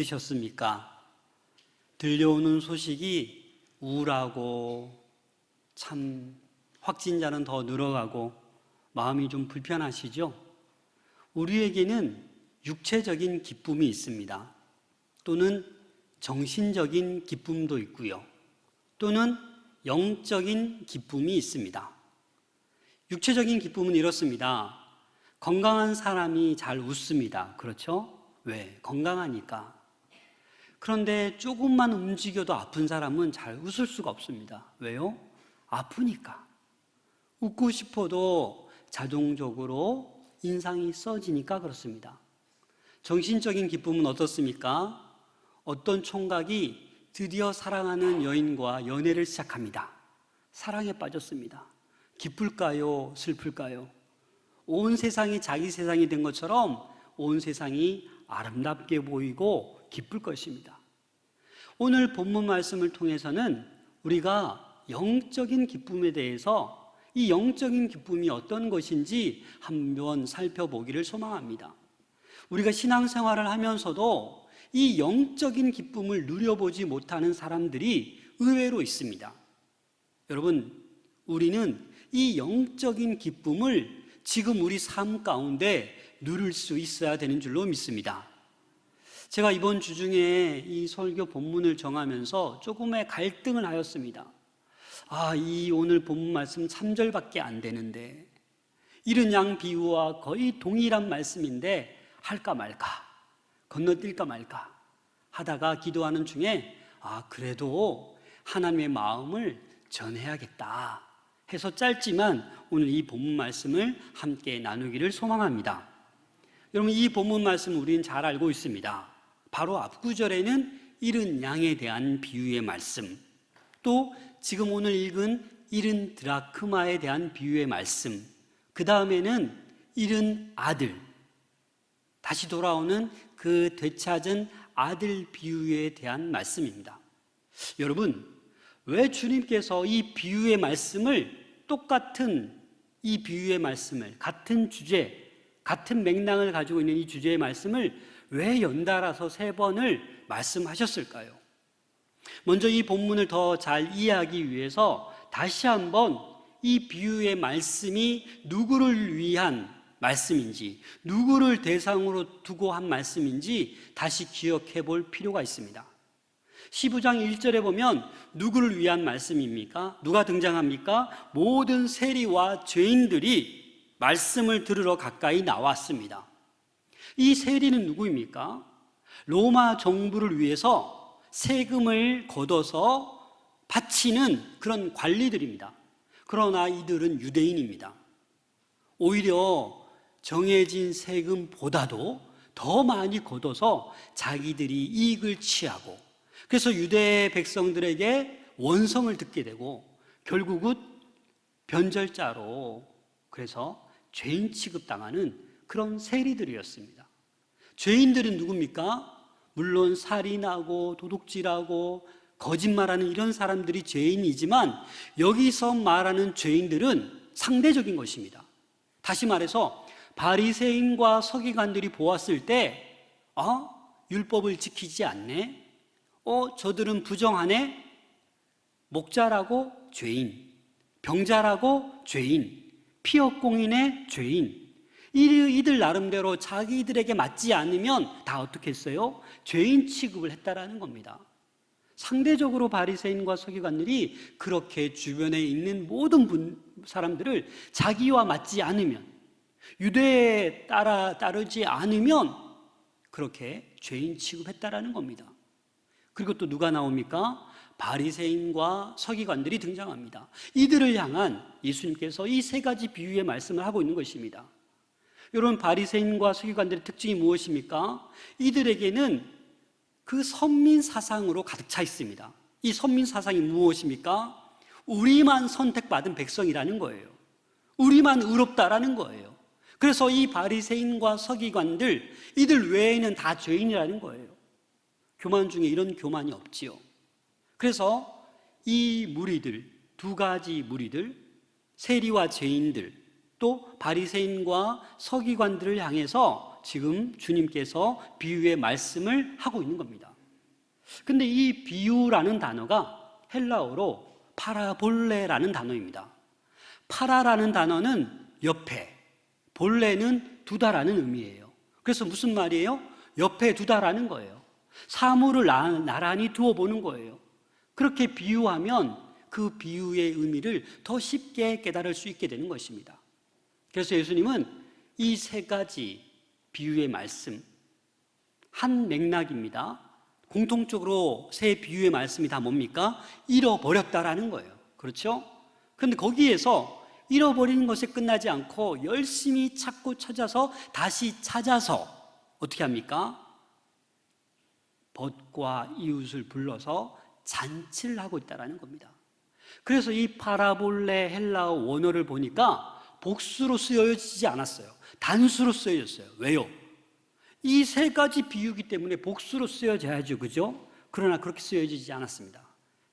있으셨습니까? 들려오는 소식이 우울하고 참 확진자는 더 늘어가고 마음이 좀 불편하시죠? 우리에게는 육체적인 기쁨이 있습니다. 또는 정신적인 기쁨도 있고요. 또는 영적인 기쁨이 있습니다. 육체적인 기쁨은 이렇습니다. 건강한 사람이 잘 웃습니다. 그렇죠? 왜? 건강하니까. 그런데 조금만 움직여도 아픈 사람은 잘 웃을 수가 없습니다. 왜요? 아프니까. 웃고 싶어도 자동적으로 인상이 써지니까 그렇습니다. 정신적인 기쁨은 어떻습니까? 어떤 총각이 드디어 사랑하는 여인과 연애를 시작합니다. 사랑에 빠졌습니다. 기쁠까요? 슬플까요? 온 세상이 자기 세상이 된 것처럼 온 세상이 아름답게 보이고 기쁠 것입니다. 오늘 본문 말씀을 통해서는 우리가 영적인 기쁨에 대해서 이 영적인 기쁨이 어떤 것인지 한번 살펴보기를 소망합니다. 우리가 신앙생활을 하면서도 이 영적인 기쁨을 누려보지 못하는 사람들이 의외로 있습니다. 여러분, 우리는 이 영적인 기쁨을 지금 우리 삶 가운데 누릴 수 있어야 되는 줄로 믿습니다. 제가 이번 주 중에 이 설교 본문을 정하면서 조금의 갈등을 하였습니다. 이 오늘 본문 말씀 3절밖에 안 되는데 이른 양 비유와 거의 동일한 말씀인데 할까 말까, 건너뛸까 말까 하다가 기도하는 중에 그래도 하나님의 마음을 전해야겠다 해서 짧지만 오늘 이 본문 말씀을 함께 나누기를 소망합니다. 여러분, 이 본문 말씀 우리는 잘 알고 있습니다. 바로 앞구절에는 이른 양에 대한 비유의 말씀, 또 지금 오늘 읽은 이른 드라크마에 대한 비유의 말씀, 그 다음에는 이른 아들, 다시 돌아오는 그 되찾은 아들 비유에 대한 말씀입니다. 여러분, 왜 주님께서 이 비유의 말씀을 똑같은 이 비유의 말씀을 같은 주제, 같은 맥락을 가지고 있는 이 주제의 말씀을 왜 연달아서 3번을 말씀하셨을까요? 먼저 이 본문을 더 잘 이해하기 위해서 다시 한번 이 비유의 말씀이 누구를 위한 말씀인지, 누구를 대상으로 두고 한 말씀인지 다시 기억해 볼 필요가 있습니다. 15장 1절에 보면 누구를 위한 말씀입니까? 누가 등장합니까? 모든 세리와 죄인들이 말씀을 들으러 가까이 나왔습니다. 이 세리는 누구입니까? 로마 정부를 위해서 세금을 걷어서 바치는 그런 관리들입니다. 그러나 이들은 유대인입니다. 오히려 정해진 세금보다도 더 많이 걷어서 자기들이 이익을 취하고, 그래서 유대 백성들에게 원성을 듣게 되고 결국은 변절자로, 그래서 죄인 취급당하는 그런 세리들이었습니다. 죄인들은 누굽니까? 물론 살인하고 도둑질하고 거짓말하는 이런 사람들이 죄인이지만 여기서 말하는 죄인들은 상대적인 것입니다. 다시 말해서 바리새인과 서기관들이 보았을 때 율법을 지키지 않네? 저들은 부정하네? 목자라고 죄인, 병자라고 죄인, 피업공인의 죄인, 이들 나름대로 자기들에게 맞지 않으면 다 어떻게 했어요? 죄인 취급을 했다라는 겁니다. 상대적으로 바리새인과 서기관들이 그렇게 주변에 있는 모든 사람들을 자기와 맞지 않으면, 유대에 따르지 않으면 그렇게 죄인 취급했다라는 겁니다. 그리고 또 누가 나옵니까? 바리새인과 서기관들이 등장합니다. 이들을 향한 예수님께서 이 3가지 비유의 말씀을 하고 있는 것입니다. 여러분, 바리새인과 서기관들의 특징이 무엇입니까? 이들에게는 그 선민 사상으로 가득 차 있습니다. 이 선민 사상이 무엇입니까? 우리만 선택받은 백성이라는 거예요. 우리만 의롭다라는 거예요. 그래서 이 바리새인과 서기관들, 이들 외에는 다 죄인이라는 거예요. 교만 중에 이런 교만이 없지요. 그래서 이 무리들, 2가지 무리들, 세리와 죄인들, 또 바리새인과 서기관들을 향해서 지금 주님께서 비유의 말씀을 하고 있는 겁니다. 근데 이 비유라는 단어가 헬라어로 파라볼레라는 단어입니다. 파라라는 단어는 옆에, 볼레는 두다라는 의미예요. 그래서 무슨 말이에요? 옆에 두다라는 거예요. 사물을 나란히 두어 보는 거예요. 그렇게 비유하면 그 비유의 의미를 더 쉽게 깨달을 수 있게 되는 것입니다. 그래서 예수님은 이 세 가지 비유의 말씀, 한 맥락입니다. 공통적으로 세 비유의 말씀이 다 뭡니까? 잃어버렸다라는 거예요. 그렇죠? 그런데 거기에서 잃어버리는 것에 끝나지 않고 열심히 찾고 찾아서 다시 찾아서 어떻게 합니까? 벗과 이웃을 불러서 잔치를 하고 있다는 겁니다. 그래서 이 파라볼레 헬라어 원어를 보니까 복수로 쓰여지지 않았어요. 단수로 쓰여졌어요. 왜요? 이 세 가지 비유기 때문에 복수로 쓰여져야죠. 그죠? 그러나 그렇게 쓰여지지 않았습니다.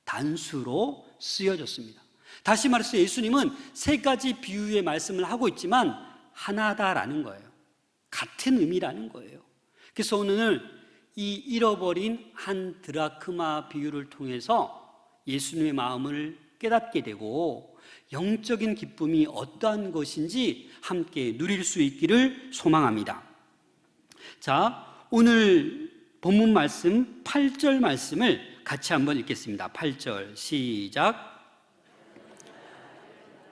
단수로 쓰여졌습니다. 다시 말해서 예수님은 세 가지 비유의 말씀을 하고 있지만 하나다라는 거예요. 같은 의미라는 거예요. 그래서 오늘 이 잃어버린 한 드라크마 비유를 통해서 예수님의 마음을 깨닫게 되고 영적인 기쁨이 어떠한 것인지 함께 누릴 수 있기를 소망합니다. 자, 오늘 본문 말씀 8절 말씀을 같이 한번 읽겠습니다. 8절 시작.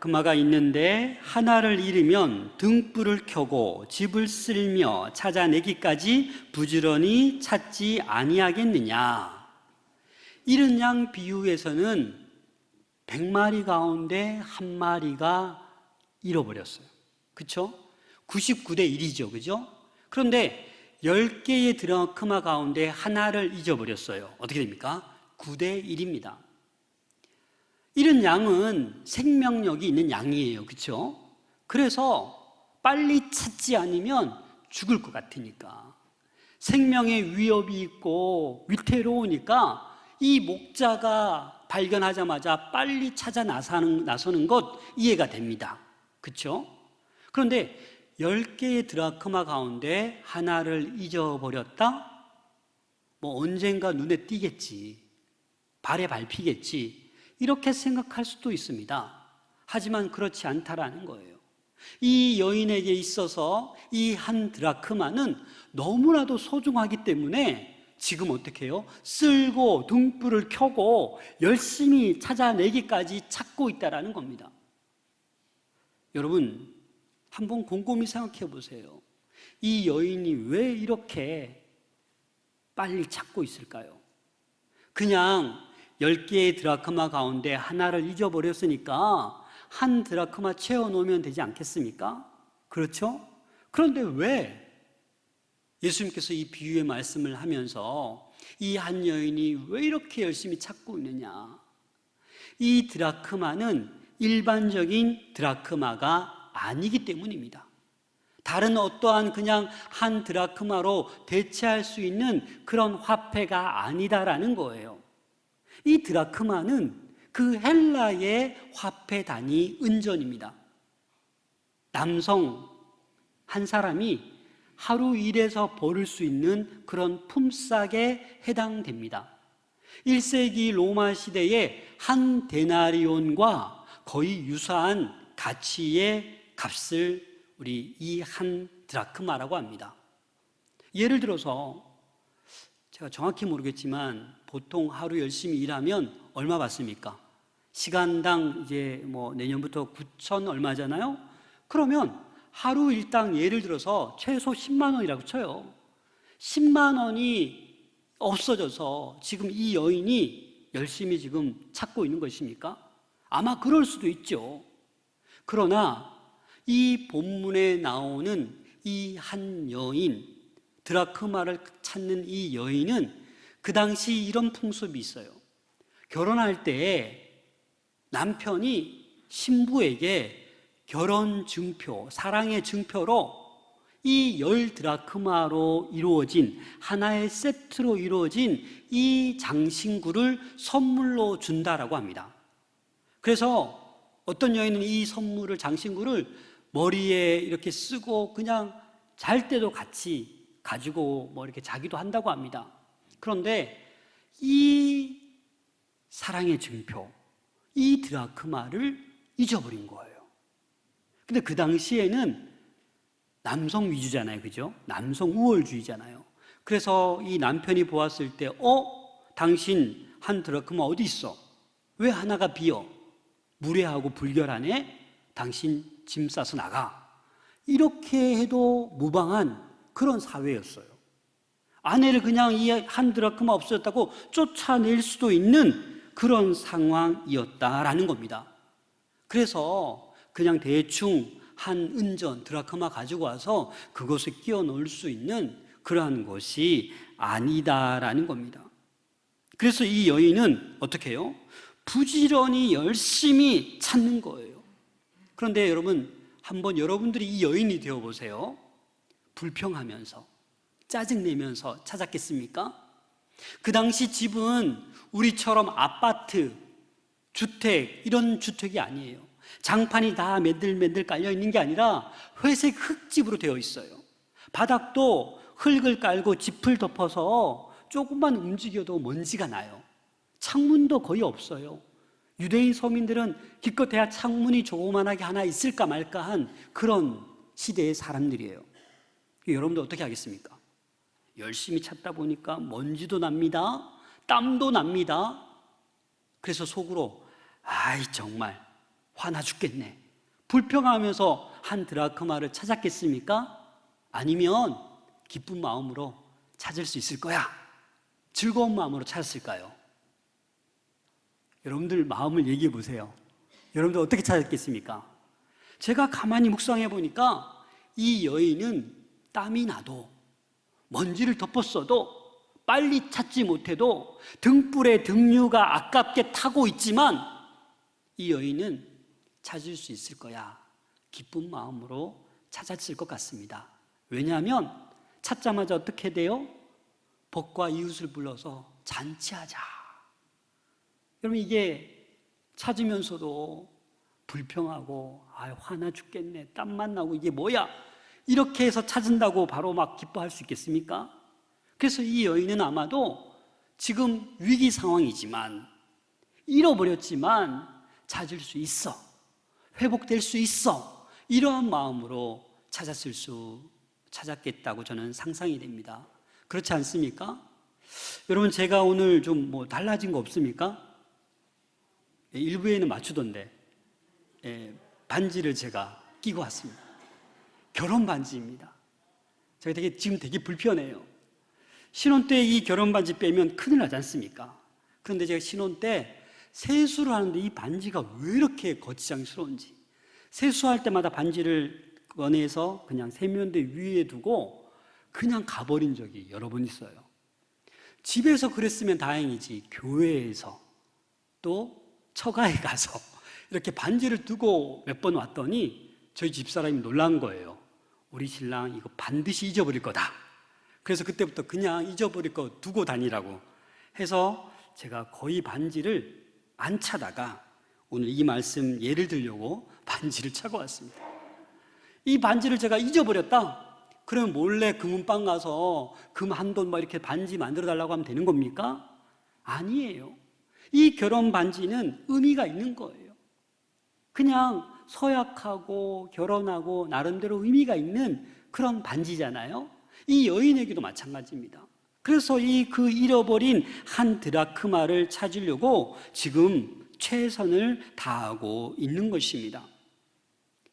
금화가 있는데 하나를 잃으면 등불을 켜고 집을 쓸며 찾아내기까지 부지런히 찾지 아니하겠느냐. 잃은 양 비유에서는 100마리 가운데 한 마리가 잃어버렸어요. 그렇죠? 99대 1이죠. 그죠? 그런데 10개의 드라크마 가운데 하나를 잊어버렸어요. 어떻게 됩니까? 9대 1입니다. 잃은 양은 생명력이 있는 양이에요. 그렇죠? 그래서 빨리 찾지 않으면 죽을 것 같으니까, 생명의 위협이 있고 위태로우니까 이 목자가 발견하자마자 빨리 찾아 나서는 것 이해가 됩니다. 그렇죠? 그런데 10개의 드라크마 가운데 하나를 잊어버렸다? 뭐 언젠가 눈에 띄겠지, 발에 밟히겠지, 이렇게 생각할 수도 있습니다. 하지만 그렇지 않다라는 거예요. 이 여인에게 있어서 이 한 드라크마는 너무나도 소중하기 때문에 지금 어떻게 해요? 쓸고 등불을 켜고 열심히 찾아내기까지 찾고 있다라는 겁니다. 여러분, 한번 곰곰이 생각해 보세요. 이 여인이 왜 이렇게 빨리 찾고 있을까요? 그냥 10개의 드라크마 가운데 하나를 잊어버렸으니까 한 드라크마 채워놓으면 되지 않겠습니까? 그렇죠? 그런데 왜 예수님께서 이 비유의 말씀을 하면서 이 한 여인이 왜 이렇게 열심히 찾고 있느냐? 이 드라크마는 일반적인 드라크마가 아니기 때문입니다. 다른 어떠한 그냥 한 드라크마로 대체할 수 있는 그런 화폐가 아니다라는 거예요. 이 드라크마는 그 헬라의 화폐 단위 은전입니다. 남성 한 사람이 하루 일해서 벌을 수 있는 그런 품삯에 해당됩니다. 1세기 로마 시대의 한 데나리온과 거의 유사한 가치의 값을 우리 이 한 드라크마라고 합니다. 예를 들어서 제가 정확히 모르겠지만 보통 하루 열심히 일하면 얼마 받습니까? 시간당 이제 뭐 내년부터 9천 얼마잖아요? 그러면 하루 일당 예를 들어서 최소 10만 원이라고 쳐요. 10만 원이 없어져서 지금 이 여인이 열심히 지금 찾고 있는 것입니까? 아마 그럴 수도 있죠. 그러나 이 본문에 나오는 이 한 여인, 드라크마를 찾는 이 여인은 그 당시 이런 풍습이 있어요. 결혼할 때 남편이 신부에게 결혼 증표, 사랑의 증표로 이 10드라크마로 이루어진 하나의 세트로 이루어진 이 장신구를 선물로 준다라고 합니다. 그래서 어떤 여인은 이 선물을, 장신구를 머리에 이렇게 쓰고 그냥 잘 때도 같이 가지고 뭐 이렇게 자기도 한다고 합니다. 그런데 이 사랑의 증표, 이 드라크마를 잊어버린 거예요. 근데 그 당시에는 남성 위주잖아요. 그죠? 남성 우월주의잖아요. 그래서 이 남편이 보았을 때, 당신 한 드라크마 어디 있어? 왜 하나가 비어? 무례하고 불결하네? 당신 짐 싸서 나가. 이렇게 해도 무방한 그런 사회였어요. 아내를 그냥 이 한 드라크마 없어졌다고 쫓아낼 수도 있는 그런 상황이었다라는 겁니다. 그래서 그냥 대충 한 은전 드라크마 가지고 와서 그것을 끼워 넣을 수 있는 그러한 것이 아니다라는 겁니다. 그래서 이 여인은 어떻게 해요? 부지런히 열심히 찾는 거예요. 그런데 여러분, 한번 여러분들이 이 여인이 되어 보세요. 불평하면서 짜증내면서 찾았겠습니까? 그 당시 집은 우리처럼 아파트, 주택, 이런 주택이 아니에요. 장판이 다 맨들맨들 깔려 있는 게 아니라 회색 흙집으로 되어 있어요. 바닥도 흙을 깔고 짚을 덮어서 조금만 움직여도 먼지가 나요. 창문도 거의 없어요. 유대인 서민들은 기껏해야 창문이 조그만하게 하나 있을까 말까 한 그런 시대의 사람들이에요. 여러분들 어떻게 하겠습니까? 열심히 찾다 보니까 먼지도 납니다. 땀도 납니다. 그래서 속으로 아이 정말 화나 죽겠네. 불평하면서 한 드라크마를 찾았겠습니까? 아니면 기쁜 마음으로 찾을 수 있을 거야. 즐거운 마음으로 찾았을까요? 여러분들 마음을 얘기해 보세요. 여러분들 어떻게 찾았겠습니까? 제가 가만히 묵상해 보니까 이 여인은 땀이 나도 먼지를 덮었어도 빨리 찾지 못해도 등불에 등유가 아깝게 타고 있지만 이 여인은 찾을 수 있을 거야. 기쁜 마음으로 찾았을 것 같습니다. 왜냐하면 찾자마자 어떻게 돼요? 벗과 이웃을 불러서 잔치하자. 여러분 이게 찾으면서도 불평하고 화나 죽겠네, 땀만 나고 이게 뭐야? 이렇게 해서 찾은다고 바로 막 기뻐할 수 있겠습니까? 그래서 이 여인은 아마도 지금 위기 상황이지만 잃어버렸지만 찾을 수 있어, 회복될 수 있어, 이러한 마음으로 찾았겠다고 저는 상상이 됩니다. 그렇지 않습니까? 여러분 제가 오늘 좀 뭐 달라진 거 없습니까? 일부에는 맞추던데 반지를 제가 끼고 왔습니다. 결혼 반지입니다. 제가 지금 되게 불편해요. 신혼 때 이 결혼 반지 빼면 큰일 나지 않습니까? 그런데 제가 신혼 때 세수를 하는데 이 반지가 왜 이렇게 거치장스러운지, 세수할 때마다 반지를 꺼내서 그냥 세면대 위에 두고 그냥 가버린 적이 여러 번 있어요. 집에서 그랬으면 다행이지 교회에서 또 처가에 가서 이렇게 반지를 두고 몇 번 왔더니 저희 집사람이 놀란 거예요. 우리 신랑 이거 반드시 잊어버릴 거다. 그래서 그때부터 그냥 잊어버릴 거 두고 다니라고 해서 제가 거의 반지를 안 차다가 오늘 이 말씀 예를 들려고 반지를 차고 왔습니다. 이 반지를 제가 잊어버렸다? 그러면 몰래 금은방 가서 금 한 돈 막 이렇게 반지 만들어 달라고 하면 되는 겁니까? 아니에요. 이 결혼 반지는 의미가 있는 거예요. 그냥 서약하고 결혼하고 나름대로 의미가 있는 그런 반지잖아요. 이 여인에게도 마찬가지입니다. 그래서 그 잃어버린 한 드라크마를 찾으려고 지금 최선을 다하고 있는 것입니다.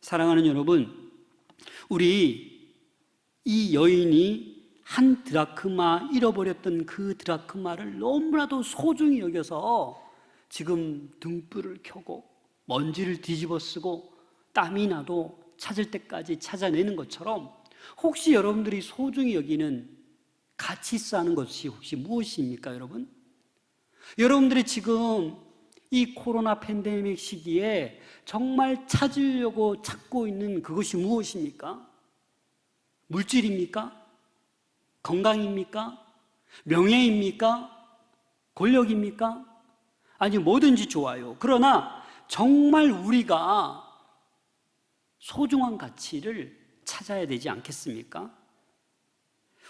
사랑하는 여러분, 우리 이 여인이 한 드라크마, 잃어버렸던 그 드라크마를 너무나도 소중히 여겨서 지금 등불을 켜고 먼지를 뒤집어 쓰고 땀이 나도 찾을 때까지 찾아내는 것처럼, 혹시 여러분들이 소중히 여기는 가치 있어 하는 것이 혹시 무엇입니까, 여러분? 여러분들이 지금 이 코로나 팬데믹 시기에 정말 찾으려고 찾고 있는 그것이 무엇입니까? 물질입니까? 건강입니까? 명예입니까? 권력입니까? 아니, 뭐든지 좋아요. 그러나 정말 우리가 소중한 가치를 찾아야 되지 않겠습니까?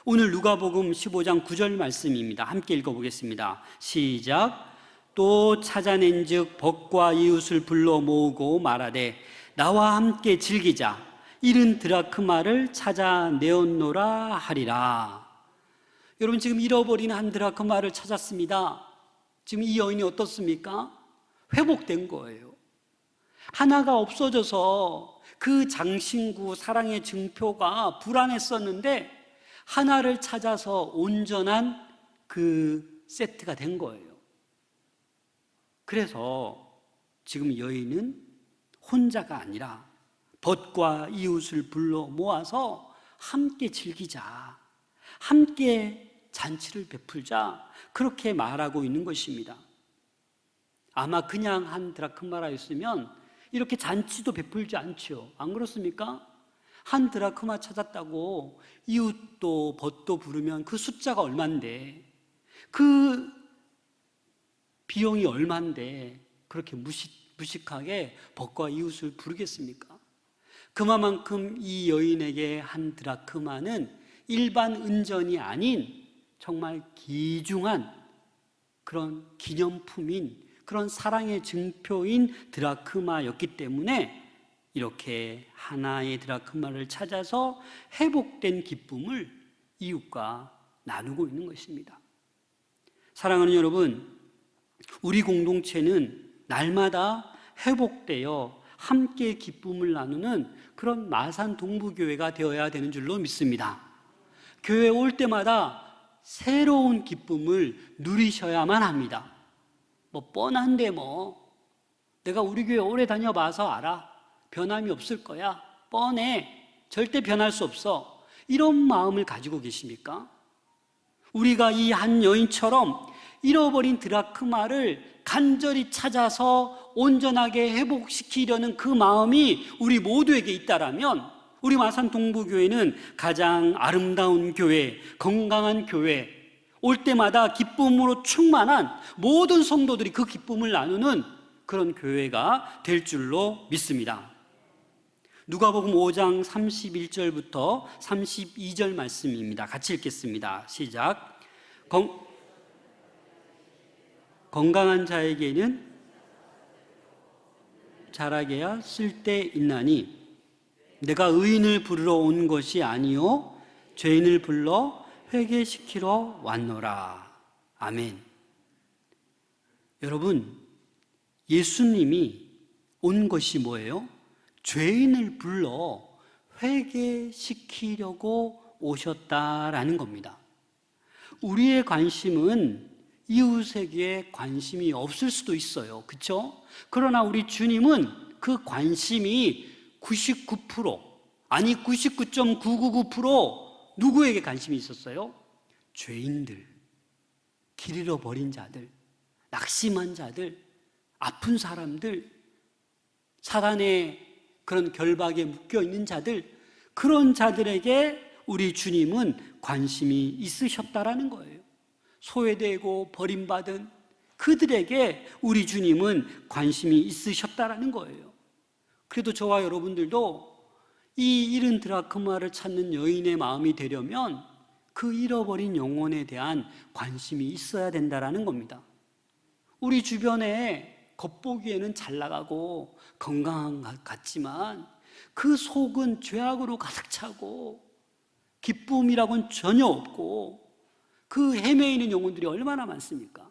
오늘 누가복음 15장 9절 말씀입니다. 함께 읽어보겠습니다. 시작. 또 찾아낸즉 벗과 이웃을 불러 모으고 말하되 나와 함께 즐기자. 잃은 드라크마를 찾아내었노라 하리라. 여러분, 지금 잃어버린 한 드라크마를 찾았습니다. 지금 이 여인이 어떻습니까? 회복된 거예요. 하나가 없어져서 그 장신구 사랑의 증표가 불안했었는데 하나를 찾아서 온전한 그 세트가 된 거예요. 그래서 지금 여인은 혼자가 아니라 벗과 이웃을 불러 모아서 함께 즐기자, 함께 잔치를 베풀자, 그렇게 말하고 있는 것입니다. 아마 그냥 한 드라크마라였으면 이렇게 잔치도 베풀지 않죠. 안 그렇습니까? 한 드라크마 찾았다고 이웃도 벗도 부르면 그 숫자가 얼만데, 그 비용이 얼만데 그렇게 무식하게 벗과 이웃을 부르겠습니까? 그만큼 이 여인에게 한 드라크마는 일반 은전이 아닌 정말 귀중한 그런 기념품인, 그런 사랑의 증표인 드라크마였기 때문에 이렇게 하나의 드라크마를 찾아서 회복된 기쁨을 이웃과 나누고 있는 것입니다. 사랑하는 여러분, 우리 공동체는 날마다 회복되어 함께 기쁨을 나누는 그런 마산 동부교회가 되어야 되는 줄로 믿습니다. 교회에 올 때마다 새로운 기쁨을 누리셔야만 합니다. 뻔한데 내가 우리 교회 오래 다녀봐서 알아. 변함이 없을 거야. 뻔해. 절대 변할 수 없어. 이런 마음을 가지고 계십니까? 우리가 이 한 여인처럼 잃어버린 드라크마를 간절히 찾아서 온전하게 회복시키려는 그 마음이 우리 모두에게 있다라면 우리 마산 동부교회는 가장 아름다운 교회, 건강한 교회, 올 때마다 기쁨으로 충만한 모든 성도들이 그 기쁨을 나누는 그런 교회가 될 줄로 믿습니다. 누가복음 5장 31절부터 32절 말씀입니다. 같이 읽겠습니다. 시작. 건강한 자에게는 자라게야 쓸데 있나니 내가 의인을 부르러 온 것이 아니요 죄인을 불러 회개시키러 왔노라. 아멘. 여러분, 예수님이 온 것이 뭐예요? 죄인을 불러 회개시키려고 오셨다라는 겁니다. 우리의 관심은 이웃에게 관심이 없을 수도 있어요. 그렇죠? 그러나 우리 주님은 그 관심이 99%, 아니 99.999% 누구에게 관심이 있었어요? 죄인들, 길 잃어버린 자들, 낙심한 자들, 아픈 사람들, 사단의 그런 결박에 묶여있는 자들, 그런 자들에게 우리 주님은 관심이 있으셨다라는 거예요. 소외되고 버림받은 그들에게 우리 주님은 관심이 있으셨다라는 거예요. 그래도 저와 여러분들도 이 잃은 드라크마를 찾는 여인의 마음이 되려면 그 잃어버린 영혼에 대한 관심이 있어야 된다라는 겁니다. 우리 주변에 겉보기에는 잘 나가고 건강한 것 같지만 그 속은 죄악으로 가득 차고 기쁨이라고는 전혀 없고 그 헤매이는 영혼들이 얼마나 많습니까?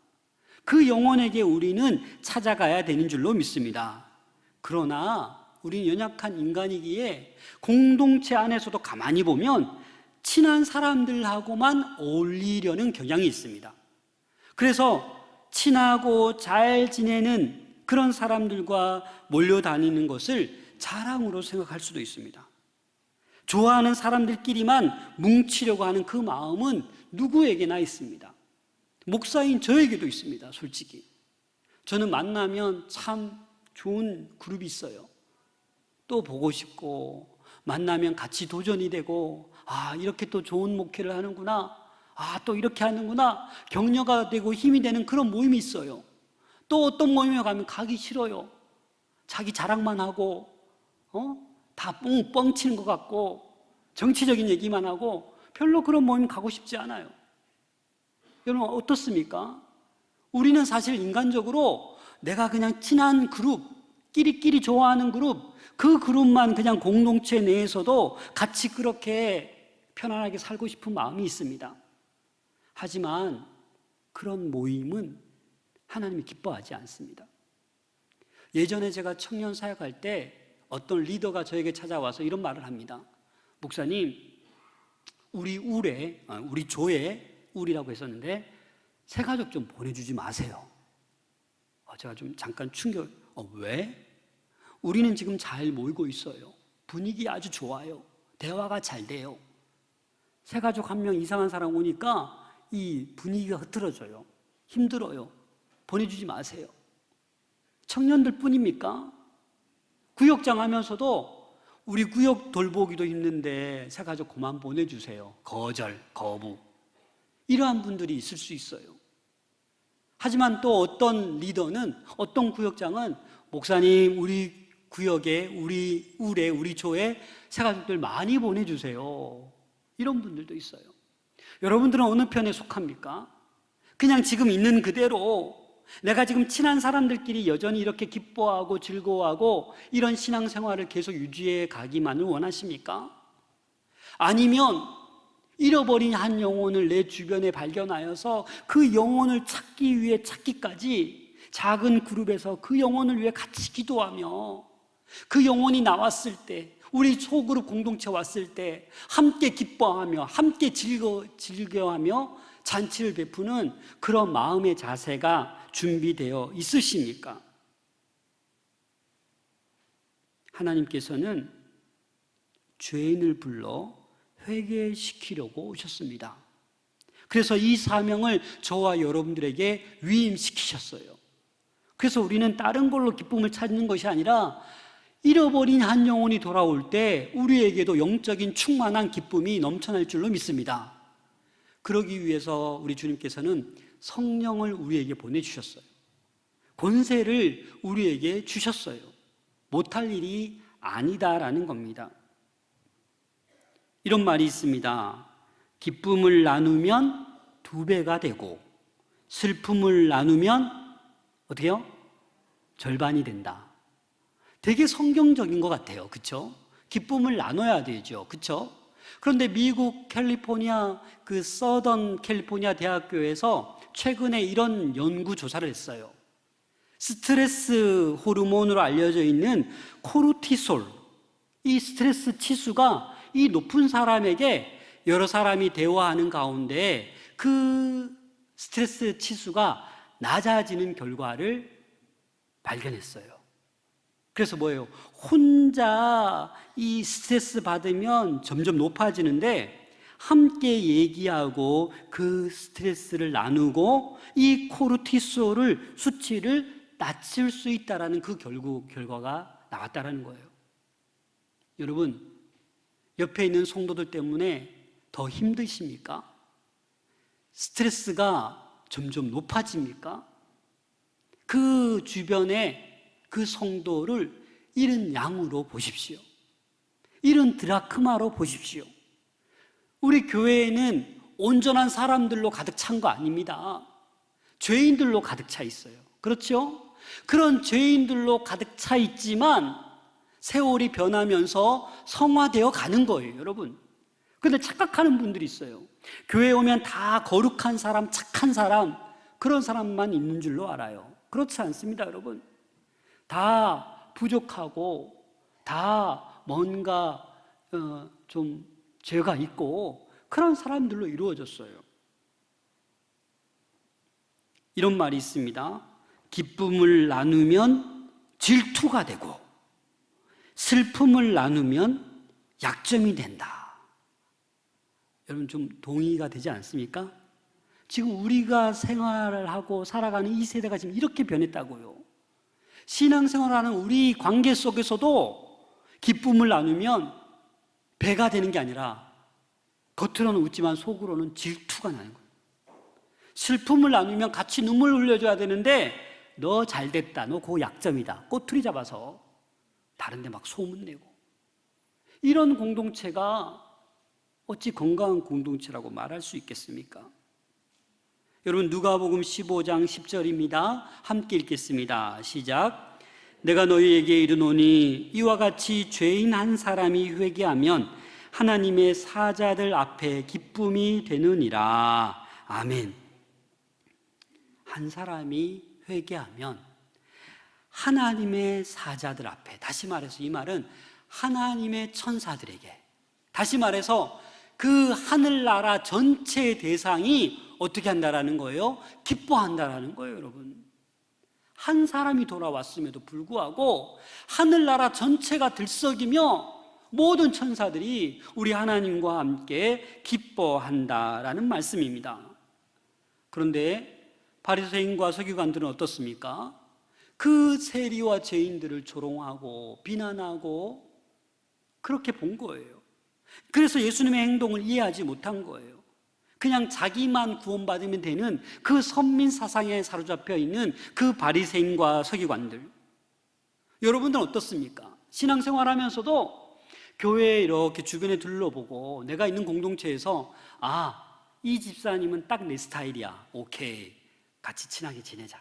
그 영혼에게 우리는 찾아가야 되는 줄로 믿습니다. 그러나 우리는 연약한 인간이기에 공동체 안에서도 가만히 보면 친한 사람들하고만 어울리려는 경향이 있습니다. 그래서 친하고 잘 지내는 그런 사람들과 몰려다니는 것을 자랑으로 생각할 수도 있습니다. 좋아하는 사람들끼리만 뭉치려고 하는 그 마음은 누구에게나 있습니다. 목사인 저에게도 있습니다. 솔직히 저는 만나면 참 좋은 그룹이 있어요. 또 보고 싶고 만나면 같이 도전이 되고 이렇게 또 좋은 목회를 하는구나, 또 이렇게 하는구나, 격려가 되고 힘이 되는 그런 모임이 있어요. 또 어떤 모임에 가면 가기 싫어요. 자기 자랑만 하고 다 뻥치는 것 같고 정치적인 얘기만 하고 별로 그런 모임 가고 싶지 않아요. 여러분 어떻습니까? 우리는 사실 인간적으로 내가 그냥 친한 그룹, 끼리끼리 좋아하는 그룹, 그 그룹만 그냥 공동체 내에서도 같이 그렇게 편안하게 살고 싶은 마음이 있습니다. 하지만 그런 모임은 하나님이 기뻐하지 않습니다. 예전에 제가 청년 사역할 때 어떤 리더가 저에게 찾아와서 이런 말을 합니다. 목사님, 우리 조에, 울이라고 했었는데 새가족 좀 보내주지 마세요. 제가 좀 잠깐 왜? 우리는 지금 잘 모이고 있어요. 분위기 아주 좋아요. 대화가 잘 돼요. 새가족 한 명 이상한 사람 오니까 이 분위기가 흐트러져요. 힘들어요. 보내주지 마세요. 청년들 뿐입니까? 구역장 하면서도 우리 구역 돌보기도 힘든데 새가족 그만 보내주세요. 거부. 이러한 분들이 있을 수 있어요. 하지만 또 어떤 리더는, 어떤 구역장은 목사님, 우리 구역에, 우리 울에, 우리 조에 새가족들 많이 보내주세요. 이런 분들도 있어요. 여러분들은 어느 편에 속합니까? 그냥 지금 있는 그대로 내가 지금 친한 사람들끼리 여전히 이렇게 기뻐하고 즐거워하고 이런 신앙생활을 계속 유지해 가기만을 원하십니까? 아니면 잃어버린 한 영혼을 내 주변에 발견하여서 그 영혼을 찾기 위해 찾기까지 작은 그룹에서 그 영혼을 위해 같이 기도하며 그 영혼이 나왔을 때, 우리 소그룹 공동체 왔을 때 함께 기뻐하며 함께 즐겨하며 잔치를 베푸는 그런 마음의 자세가 준비되어 있으십니까? 하나님께서는 죄인을 불러 회개시키려고 오셨습니다. 그래서 이 사명을 저와 여러분들에게 위임시키셨어요. 그래서 우리는 다른 걸로 기쁨을 찾는 것이 아니라 잃어버린 한 영혼이 돌아올 때 우리에게도 영적인 충만한 기쁨이 넘쳐날 줄로 믿습니다. 그러기 위해서 우리 주님께서는 성령을 우리에게 보내주셨어요. 권세를 우리에게 주셨어요. 못할 일이 아니다라는 겁니다. 이런 말이 있습니다. 기쁨을 나누면 2배가 되고 슬픔을 나누면 어떻게요? 절반이 된다. 되게 성경적인 것 같아요. 그렇죠? 기쁨을 나눠야 되죠. 그렇죠? 그런데 미국 캘리포니아 서던 캘리포니아 대학교에서 최근에 이런 연구 조사를 했어요. 스트레스 호르몬으로 알려져 있는 코르티솔, 이 스트레스 치수가 이 높은 사람에게 여러 사람이 대화하는 가운데 그 스트레스 치수가 낮아지는 결과를 발견했어요. 그래서 뭐예요? 혼자 이 스트레스 받으면 점점 높아지는데 함께 얘기하고 그 스트레스를 나누고 이 코르티솔을 수치를 낮출 수 있다라는 그 결과가 나왔다라는 거예요. 여러분, 옆에 있는 성도들 때문에 더 힘드십니까? 스트레스가 점점 높아집니까? 그 주변에 그 성도를 이른 양으로 보십시오. 이른 드라크마로 보십시오. 우리 교회에는 온전한 사람들로 가득 찬 거 아닙니다. 죄인들로 가득 차 있어요. 그렇죠? 그런 죄인들로 가득 차 있지만 세월이 변하면서 성화되어 가는 거예요, 여러분. 그런데 착각하는 분들이 있어요. 교회에 오면 다 거룩한 사람, 착한 사람, 그런 사람만 있는 줄로 알아요. 그렇지 않습니다, 여러분. 다 부족하고 다 뭔가 좀 죄가 있고 그런 사람들로 이루어졌어요. 이런 말이 있습니다. 기쁨을 나누면 질투가 되고 슬픔을 나누면 약점이 된다. 여러분 좀 동의가 되지 않습니까? 지금 우리가 생활을 하고 살아가는 이 세대가 지금 이렇게 변했다고요. 신앙생활하는 우리 관계 속에서도 기쁨을 나누면 배가 되는 게 아니라 겉으로는 웃지만 속으로는 질투가 나는 거예요. 슬픔을 나누면 같이 눈물 흘려줘야 되는데 너 잘됐다, 너 그거 약점이다, 꼬투리 잡아서 다른 데 막 소문내고 이런 공동체가 어찌 건강한 공동체라고 말할 수 있겠습니까? 여러분, 누가복음 15장 10절입니다. 함께 읽겠습니다. 시작. 내가 너희에게 이르노니 이와 같이 죄인 한 사람이 회개하면 하나님의 사자들 앞에 기쁨이 되느니라. 아멘. 한 사람이 회개하면 하나님의 사자들 앞에, 다시 말해서 이 말은 하나님의 천사들에게, 다시 말해서 그 하늘나라 전체의 대상이 어떻게 한다라는 거예요? 기뻐한다라는 거예요, 여러분. 한 사람이 돌아왔음에도 불구하고 하늘나라 전체가 들썩이며 모든 천사들이 우리 하나님과 함께 기뻐한다라는 말씀입니다. 그런데 바리새인과 서기관들은 어떻습니까? 그 세리와 죄인들을 조롱하고 비난하고 그렇게 본 거예요. 그래서 예수님의 행동을 이해하지 못한 거예요. 그냥 자기만 구원받으면 되는 그 선민 사상에 사로잡혀 있는 그 바리새인과 서기관들. 여러분들은 어떻습니까? 신앙생활하면서도 교회에 이렇게 주변에 둘러보고 내가 있는 공동체에서 이 집사님은 딱 내 스타일이야. 오케이, 같이 친하게 지내자.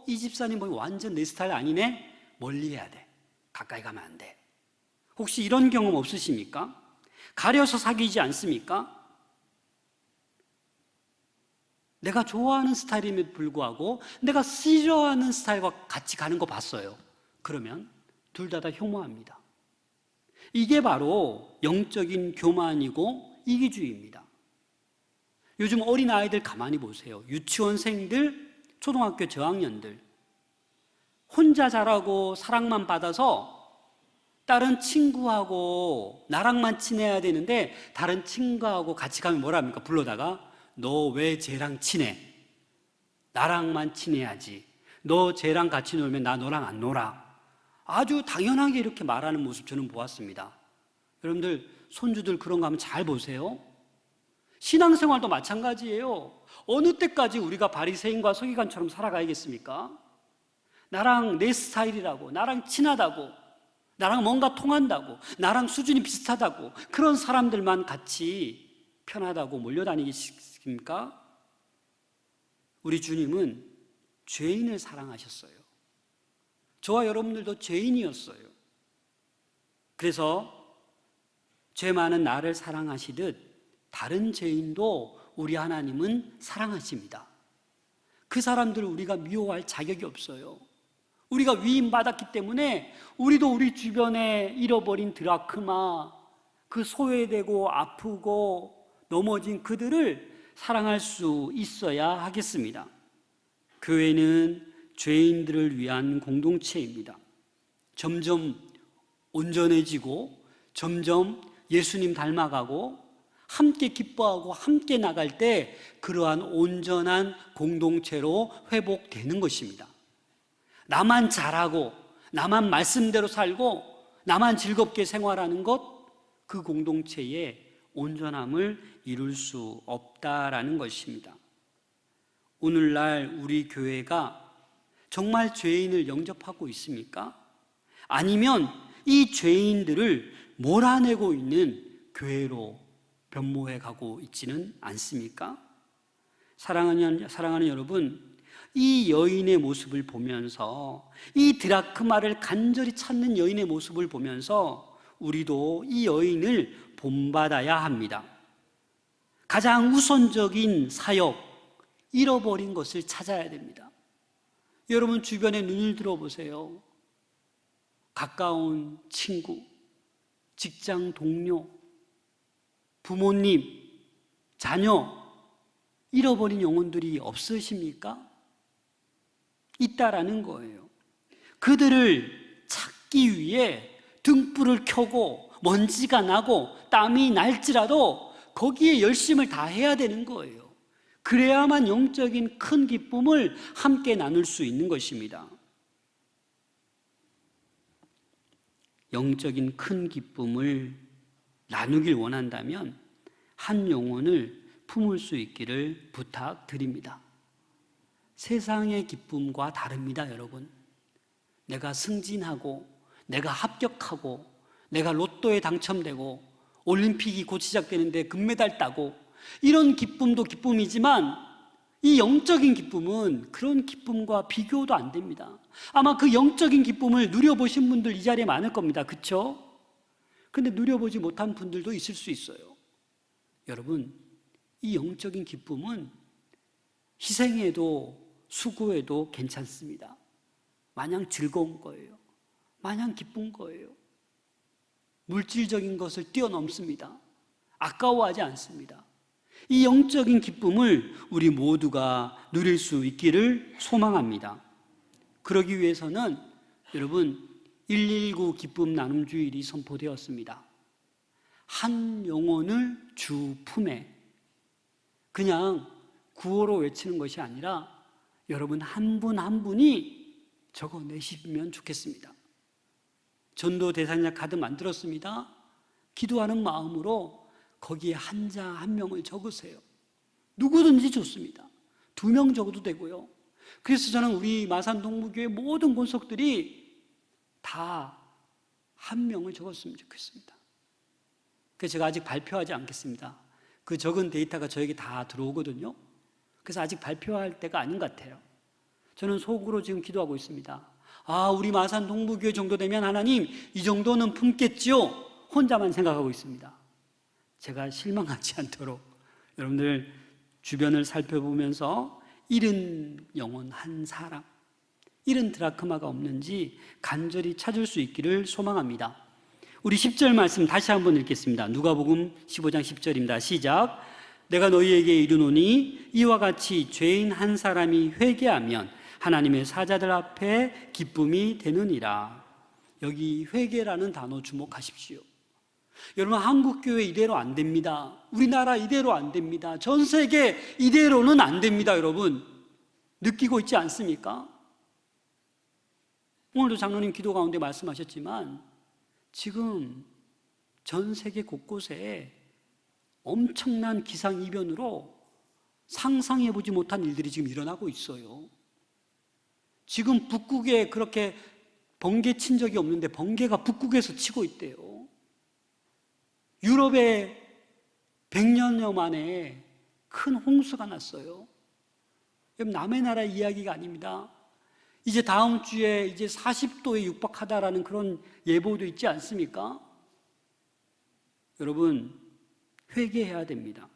이 집사님 뭐 완전 내 스타일 아니네? 멀리 해야 돼. 가까이 가면 안 돼. 혹시 이런 경험 없으십니까? 가려서 사귀지 않습니까? 내가 좋아하는 스타일임에도 불구하고 내가 싫어하는 스타일과 같이 가는 거 봤어요. 그러면 둘 다 혐오합니다. 이게 바로 영적인 교만이고 이기주의입니다. 요즘 어린아이들 가만히 보세요. 유치원생들, 초등학교 저학년들 혼자 자라고 사랑만 받아서 다른 친구하고 나랑만 친해야 되는데 다른 친구하고 같이 가면 뭐라 합니까? 불러다가 너 왜 쟤랑 친해? 나랑만 친해야지. 너 쟤랑 같이 놀면 나 너랑 안 놀아. 아주 당연하게 이렇게 말하는 모습 저는 보았습니다. 여러분들 손주들 그런 거 하면 잘 보세요. 신앙생활도 마찬가지예요. 어느 때까지 우리가 바리새인과 서기관처럼 살아가야겠습니까? 나랑 내 스타일이라고, 나랑 친하다고, 나랑 뭔가 통한다고, 나랑 수준이 비슷하다고 그런 사람들만 같이 편하다고 몰려다니겠습니까? 우리 주님은 죄인을 사랑하셨어요. 저와 여러분들도 죄인이었어요. 그래서 죄 많은 나를 사랑하시듯 다른 죄인도 우리 하나님은 사랑하십니다. 그 사람들을 우리가 미워할 자격이 없어요. 우리가 위임받았기 때문에 우리도 우리 주변에 잃어버린 드라크마, 그 소외되고 아프고 넘어진 그들을 사랑할 수 있어야 하겠습니다. 교회는 죄인들을 위한 공동체입니다. 점점 온전해지고 점점 예수님 닮아가고 함께 기뻐하고 함께 나갈 때 그러한 온전한 공동체로 회복되는 것입니다. 나만 잘하고 나만 말씀대로 살고 나만 즐겁게 생활하는 것, 그 공동체의 온전함을 이룰 수 없다라는 것입니다. 오늘날 우리 교회가 정말 죄인을 영접하고 있습니까? 아니면 이 죄인들을 몰아내고 있는 교회로 변모해 가고 있지는 않습니까? 사랑하는 여러분, 이 여인의 모습을 보면서, 이 드라크마를 간절히 찾는 여인의 모습을 보면서 우리도 이 여인을 본받아야 합니다. 가장 우선적인 사역, 잃어버린 것을 찾아야 됩니다. 여러분 주변에 눈을 들어보세요. 가까운 친구, 직장 동료, 부모님, 자녀, 잃어버린 영혼들이 없으십니까? 있다라는 거예요. 그들을 찾기 위해 등불을 켜고 먼지가 나고 땀이 날지라도 거기에 열심을 다해야 되는 거예요. 그래야만 영적인 큰 기쁨을 함께 나눌 수 있는 것입니다. 영적인 큰 기쁨을 나누길 원한다면 한 영혼을 품을 수 있기를 부탁드립니다. 세상의 기쁨과 다릅니다, 여러분. 내가 승진하고, 내가 합격하고, 내가 로또에 당첨되고, 올림픽이 곧 시작되는데 금메달 따고, 이런 기쁨도 기쁨이지만 이 영적인 기쁨은 그런 기쁨과 비교도 안 됩니다. 아마 그 영적인 기쁨을 누려보신 분들 이 자리에 많을 겁니다. 그렇죠? 근데 누려보지 못한 분들도 있을 수 있어요. 여러분, 이 영적인 기쁨은 희생해도 수고해도 괜찮습니다. 마냥 즐거운 거예요. 마냥 기쁜 거예요. 물질적인 것을 뛰어넘습니다. 아까워하지 않습니다. 이 영적인 기쁨을 우리 모두가 누릴 수 있기를 소망합니다. 그러기 위해서는 여러분, 119 기쁨 나눔 주일이 선포되었습니다. 한 영혼을 주 품에, 그냥 구호로 외치는 것이 아니라 여러분 한 분 한 분이 적어내시면 좋겠습니다. 전도 대상자 카드 만들었습니다. 기도하는 마음으로 거기에 한자 한 명을 적으세요. 누구든지 좋습니다. 2명 적어도 되고요. 그래서 저는 우리 마산 동무교회 모든 권속들이 다 한 명을 적었으면 좋겠습니다. 그래서 제가 아직 발표하지 않겠습니다. 그 적은 데이터가 저에게 다 들어오거든요. 그래서 아직 발표할 때가 아닌 것 같아요. 저는 속으로 지금 기도하고 있습니다. 아, 우리 마산 동무교회 정도 되면 하나님 이 정도는 품겠지요? 혼자만 생각하고 있습니다. 제가 실망하지 않도록 여러분들 주변을 살펴보면서 잃은 영혼 한 사람, 잃은 드라크마가 없는지 간절히 찾을 수 있기를 소망합니다. 우리 10절 말씀 다시 한번 읽겠습니다. 누가복음 15장 10절입니다. 시작. 내가 너희에게 이르노니 이와 같이 죄인 한 사람이 회개하면 하나님의 사자들 앞에 기쁨이 되느니라. 여기 회개라는 단어 주목하십시오. 여러분, 한국교회 이대로 안 됩니다. 우리나라 이대로 안 됩니다. 전 세계 이대로는 안 됩니다. 여러분, 느끼고 있지 않습니까? 오늘도 장로님 기도 가운데 말씀하셨지만 지금 전 세계 곳곳에 엄청난 기상이변으로 상상해보지 못한 일들이 지금 일어나고 있어요. 지금 북극에 그렇게 번개 친 적이 없는데 번개가 북극에서 치고 있대요. 유럽에 100년여 만에 큰 홍수가 났어요. 여러분, 남의 나라 이야기가 아닙니다. 이제 다음 주에 이제 40도에 육박하다라는 그런 예보도 있지 않습니까? 여러분, 회개해야 됩니다.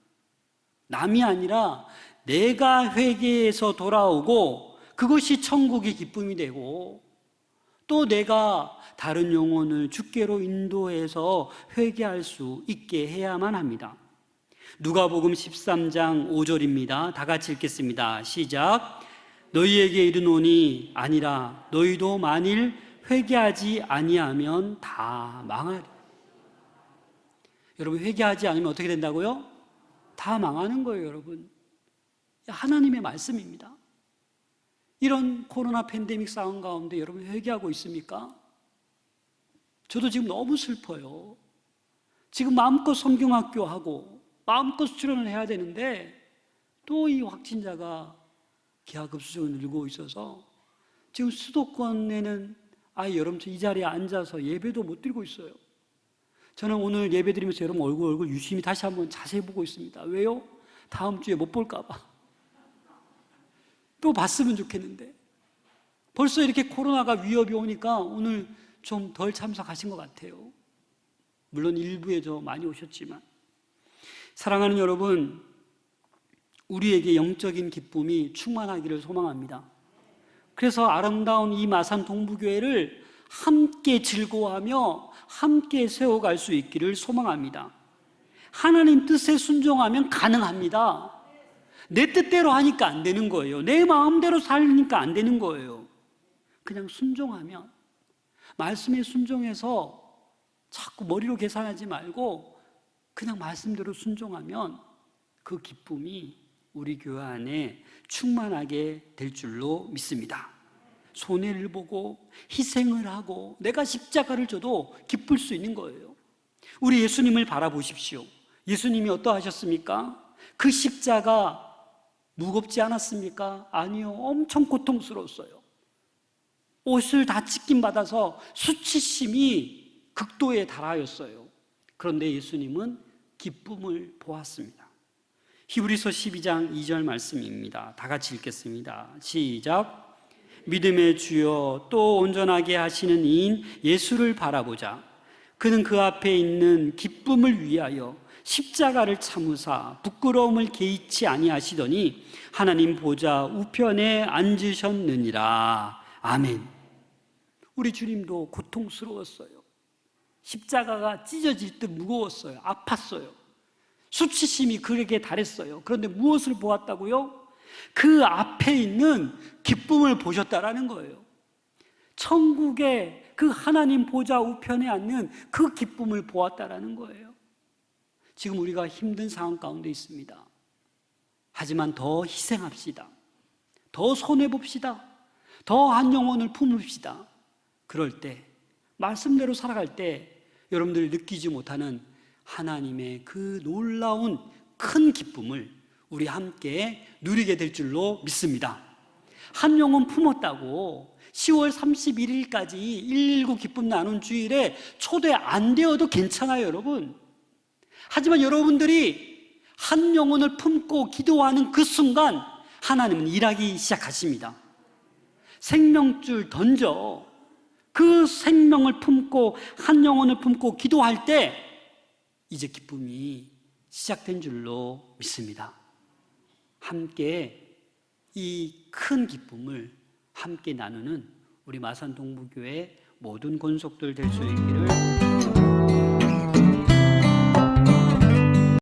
남이 아니라 내가 회개해서 돌아오고 그것이 천국의 기쁨이 되고, 또 내가 다른 영혼을 주께로 인도해서 회개할 수 있게 해야만 합니다. 누가복음 13장 5절입니다. 다 같이 읽겠습니다. 시작. 너희에게 이르노니 아니라 너희도 만일 회개하지 아니하면 다 망하리. 여러분, 회개하지 않으면 어떻게 된다고요? 다 망하는 거예요. 여러분, 하나님의 말씀입니다. 이런 코로나 팬데믹 상황 가운데 여러분 회개하고 있습니까? 저도 지금 너무 슬퍼요. 지금 마음껏 성경학교 하고 마음껏 수련을 해야 되는데 또 이 확진자가 기하급수적으로 늘고 있어서 지금 수도권에는 아예 여러분 이 자리에 앉아서 예배도 못 드리고 있어요. 저는 오늘 예배 드리면서 여러분 얼굴 유심히 다시 한번 자세히 보고 있습니다. 왜요? 다음 주에 못 볼까 봐. 또 봤으면 좋겠는데 벌써 이렇게 코로나가 위협이 오니까 오늘 좀 덜 참석하신 것 같아요. 물론 일부에 저 많이 오셨지만. 사랑하는 여러분, 우리에게 영적인 기쁨이 충만하기를 소망합니다. 그래서 아름다운 이 마산 동부교회를 함께 즐거워하며 함께 세워갈 수 있기를 소망합니다. 하나님 뜻에 순종하면 가능합니다. 내 뜻대로 하니까 안 되는 거예요. 내 마음대로 살니까 안 되는 거예요. 그냥 순종하면, 말씀에 순종해서 자꾸 머리로 계산하지 말고 그냥 말씀대로 순종하면 그 기쁨이 우리 교회 안에 충만하게 될 줄로 믿습니다. 손해를 보고 희생을 하고 내가 십자가를 져도 기쁠 수 있는 거예요. 우리 예수님을 바라보십시오. 예수님이 어떠하셨습니까? 그 십자가 무겁지 않았습니까? 아니요, 엄청 고통스러웠어요. 옷을 다 찢김 받아서 수치심이 극도에 달하였어요. 그런데 예수님은 기쁨을 보았습니다. 히브리서 12장 2절 말씀입니다. 다 같이 읽겠습니다. 시작. 믿음의 주여 또 온전하게 하시는 이인 예수를 바라보자. 그는 그 앞에 있는 기쁨을 위하여 십자가를 참으사 부끄러움을 개의치 아니하시더니 하나님 보좌 우편에 앉으셨느니라. 아멘. 우리 주님도 고통스러웠어요. 십자가가 찢어질 듯 무거웠어요. 아팠어요. 수치심이 그에게 달했어요. 그런데 무엇을 보았다고요? 그 앞에 있는 기쁨을 보셨다라는 거예요. 천국의 그 하나님 보좌 우편에 앉는 그 기쁨을 보았다라는 거예요. 지금 우리가 힘든 상황 가운데 있습니다. 하지만 더 희생합시다. 더 손해봅시다. 더 한 영혼을 품읍시다. 그럴 때, 말씀대로 살아갈 때 여러분들이 느끼지 못하는 하나님의 그 놀라운 큰 기쁨을 우리 함께 누리게 될 줄로 믿습니다. 한 영혼 품었다고 10월 31일까지 119 기쁨 나눈 주일에 초대 안 되어도 괜찮아요, 여러분. 하지만 여러분들이 한 영혼을 품고 기도하는 그 순간 하나님은 일하기 시작하십니다. 생명줄 던져 그 생명을 품고 한 영혼을 품고 기도할 때 이제 기쁨이 시작된 줄로 믿습니다. 함께 이 큰 기쁨을 함께 나누는 우리 마산 동부교회 모든 권속들 될 수 있기를